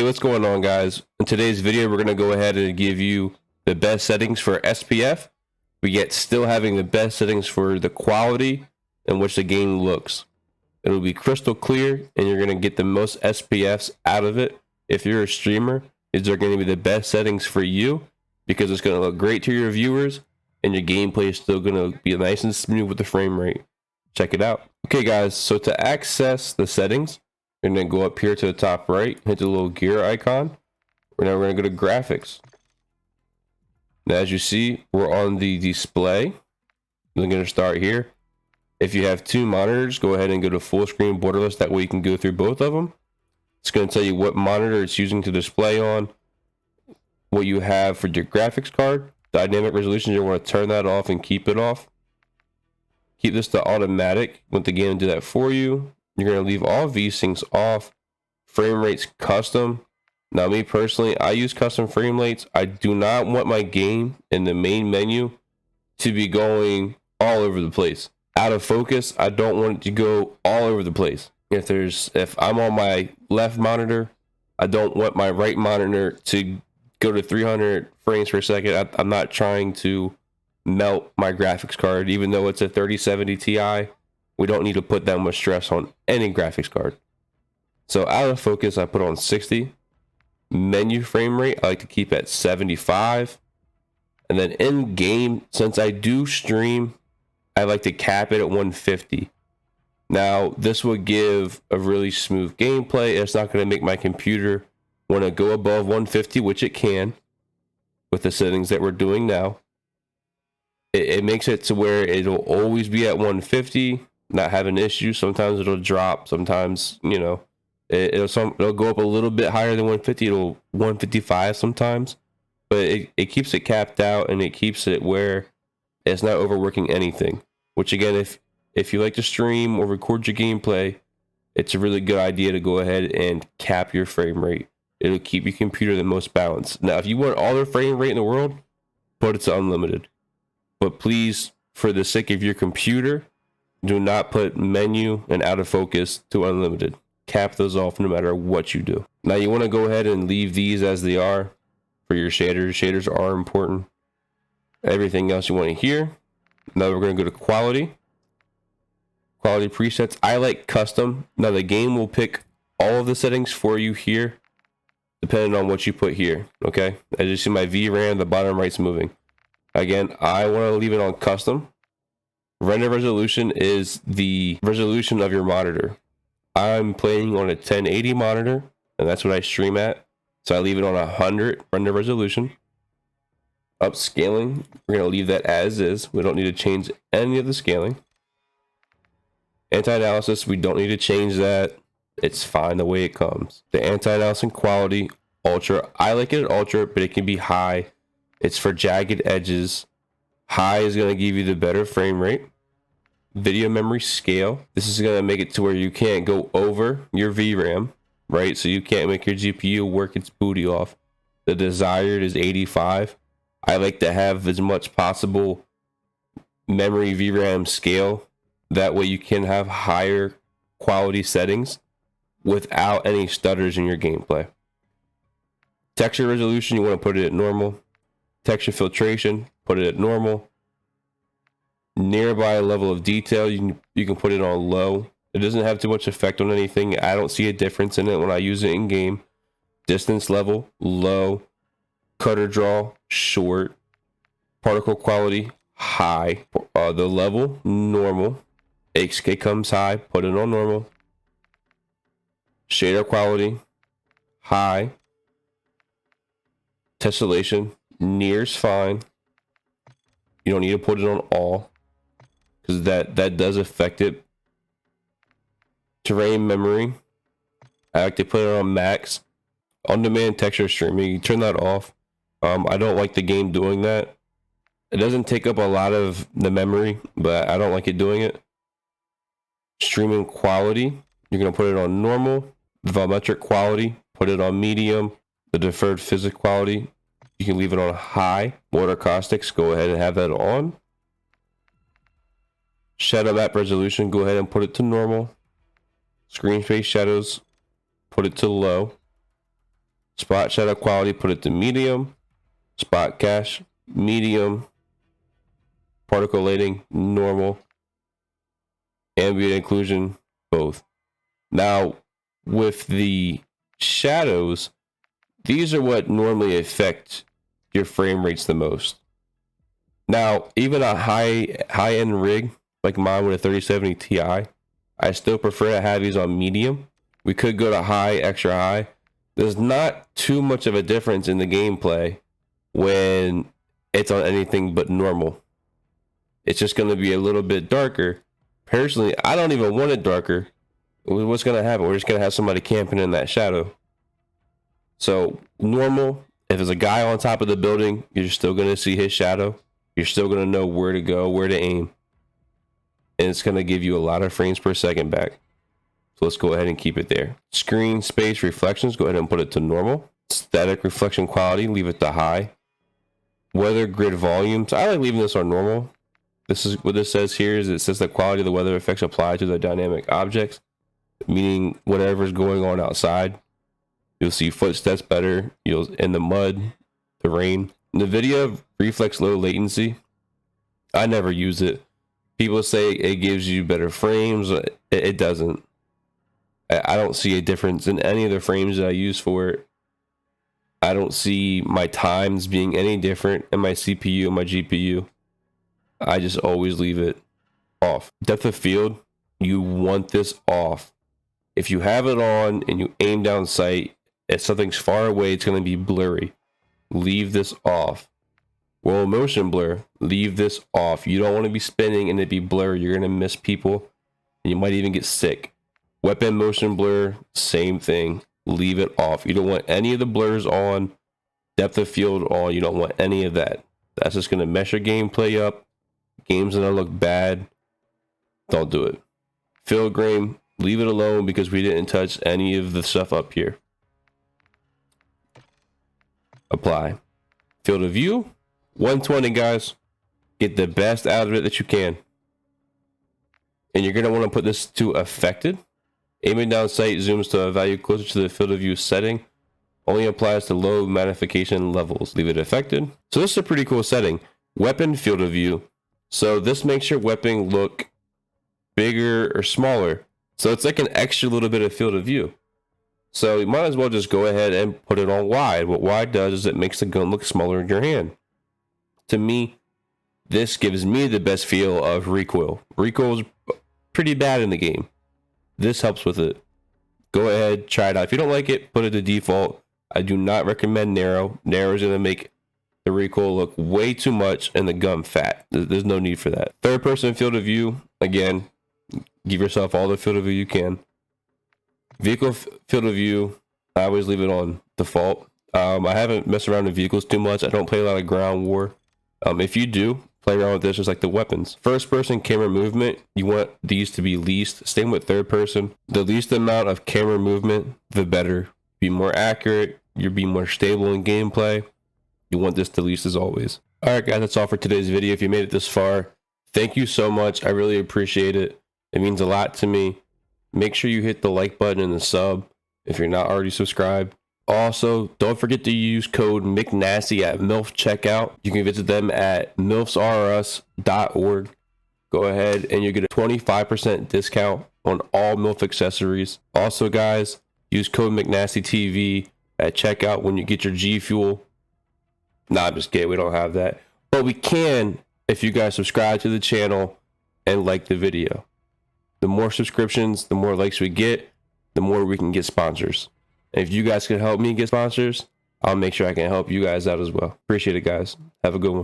What's going on, guys? In today's video, we're going to go ahead and give you the best settings for SPF, but yet still having the best settings for the quality in which the game looks. It'll be crystal clear, and you're going to get the most SPFs out of it. If you're a streamer, these are going to be the best settings for you because it's going to look great to your viewers, and your gameplay is still going to be nice and smooth with the frame rate. Check it out. Okay, guys, so to access the settings, and then go up here to the top right, hit the little gear icon. Now we're going to go to graphics. Now, as you see, we're on the display. I'm going to start here. If you have two monitors, go ahead and go to full screen borderless. That way you can go through both of them. It's going to tell you what monitor it's using to display on, what you have for your graphics card, dynamic resolution. You want to turn that off and keep it off. Keep this to automatic. Want the game to do that for you. You're going to leave all V-syncs off. Frame rates custom. Now, me personally, I use custom frame rates. I do not want my game in the main menu to be going all over the place. Out of focus, I don't want it to go all over the place. If I'm on my left monitor, I don't want my right monitor to go to 300 frames per second. I'm not trying to melt my graphics card, even though it's a 3070 Ti. We don't need to put that much stress on any graphics card. So out of focus, I put on 60. Menu frame rate, I like to keep at 75. And then in game, since I do stream, I like to cap it at 150. Now, this will give a really smooth gameplay. It's not going to make my computer want to go above 150, which it can with the settings that we're doing now. It makes it to where it'll always be at 150. Not have an issue. Sometimes it'll drop. Sometimes, you know, it'll go up a little bit higher than 150. It'll 155 sometimes, but it keeps it capped out, and it keeps it where it's not overworking anything. Which again, if you like to stream or record your gameplay, it's a really good idea to go ahead and cap your frame rate. It'll keep your computer the most balanced. Now, if you want all the frame rate in the world, put it to unlimited. But please, for the sake of your computer, do not put menu and out of focus to unlimited. Cap those off no matter what you do. Now you want to go ahead and leave these as they are for your shaders. Shaders are important. Everything else you want to hear. Now we're going to go to quality. Quality presets. I like custom. Now the game will pick all of the settings for you here, depending on what you put here. Okay. As you see, my VRAM, the bottom right's moving. Again, I want to leave it on custom. Render resolution is the resolution of your monitor. I'm playing on a 1080 monitor, and that's what I stream at. So I leave it on 100 render resolution. Upscaling, we're going to leave that as is. We don't need to change any of the scaling. Anti-analysis, we don't need to change that. It's fine the way it comes. The anti-analysis quality, ultra. I like it at ultra, but it can be high. It's for jagged edges. High is going to give you the better frame rate. Video memory scale. This is going to make it to where you can't go over your VRAM, right? So you can't make your GPU work its booty off. The desired is 85. I like to have as much possible memory VRAM scale. That way you can have higher quality settings without any stutters in your gameplay. Texture resolution, you want to put it at normal. Texture filtration, put it at normal. Nearby level of detail, you can put it on low. It doesn't have too much effect on anything. I don't see a difference in it when I use it in game. Distance level, low. Cutter draw, short. Particle quality, high. The level, normal. XK comes high, put it on normal. Shader quality, high. Tessellation, near's fine. You don't need to put it on all, because that does affect it. Terrain memory, I like to put it on max. On-demand texture streaming, you turn that off. I don't like the game doing that. It doesn't take up a lot of the memory, but I don't like it doing it. Streaming quality, you're going to put it on normal. The volumetric quality, put it on medium. The deferred physics quality, you can leave it on high. Border caustics, go ahead and have that on. Shadow map resolution, go ahead and put it to normal. Screen space shadows, put it to low. Spot shadow quality, put it to medium. Spot cache, medium. Particle lighting, normal. Ambient occlusion, both. Now, with the shadows, these are what normally affect your frame rates the most. Now, even a high-end rig like mine with a 3070 Ti, I still prefer to have these on medium. We could go to high, extra high. There's not too much of a difference in the gameplay when it's on anything but normal. It's just going to be a little bit darker. Personally, I don't even want it darker. What's going to happen? We're just going to have somebody camping in that shadow. So normal, if there's a guy on top of the building, you're still going to see his shadow. You're still going to know where to go, where to aim. And it's going to give you a lot of frames per second back. So let's go ahead and keep it there. Screen space reflections, go ahead and put it to normal. Static reflection quality, leave it to high. Weather grid volumes, I like leaving this on normal. This is what this says here is it says the quality of the weather effects apply to the dynamic objects, meaning whatever's going on outside. You'll see footsteps better. You'll in the mud, the rain. NVIDIA reflex low latency. I never use it. People say it gives you better frames. It doesn't. I don't see a difference in any of the frames that I use for it. I don't see my times being any different in my CPU and my GPU. I just always leave it off. Depth of field, you want this off. If you have it on and you aim down sight, if something's far away, it's going to be blurry. Leave this off. Roll motion blur, leave this off. You don't want to be spinning and it be blurry. You're going to miss people and you might even get sick. Weapon motion blur, same thing. Leave it off. You don't want any of the blurs on. Depth of field on. You don't want any of that. That's just going to mess your gameplay up. Game's going to look bad. Don't do it. Field grain, leave it alone because we didn't touch any of the stuff up here. Apply. Field of view, 120, guys. Get the best out of it that you can. And you're going to want to put this to affected. Aiming down sight zooms to a value closer to the field of view setting. Only applies to low magnification levels. Leave it affected. So this is a pretty cool setting. Weapon field of view. So this makes your weapon look bigger or smaller. So it's like an extra little bit of field of view. So you might as well just go ahead and put it on wide. What wide does is it makes the gun look smaller in your hand. To me, this gives me the best feel of recoil. Recoil is pretty bad in the game. This helps with it. Go ahead, try it out. If you don't like it, put it to default. I do not recommend narrow. Narrow is going to make the recoil look way too much and the gun fat. There's no need for that. Third person field of view. Again, give yourself all the field of view you can. Vehicle field of view, I always leave it on default. I haven't messed around with vehicles too much. I don't play a lot of ground war. If you do, play around with this just like the weapons. First person camera movement, you want these to be least. Same with third person. The least amount of camera movement, the better. Be more accurate. You'll be more stable in gameplay. You want this to least as always. Alright guys, that's all for today's video. If you made it this far, thank you so much. I really appreciate it. It means a lot to me. Make sure you hit the like button and the sub if you're not already subscribed. Also, don't forget to use code McNasty at MILF checkout. You can visit them at milfsrus.org. Go ahead and you get a 25% discount on all MILF accessories. Also, guys, use code McNastyTV at checkout when you get your G Fuel. Nah, I'm just kidding. We don't have that. But we can if you guys subscribe to the channel and like the video. The more subscriptions, the more likes we get, the more we can get sponsors. And if you guys can help me get sponsors, I'll make sure I can help you guys out as well. Appreciate it, guys. Have a good one.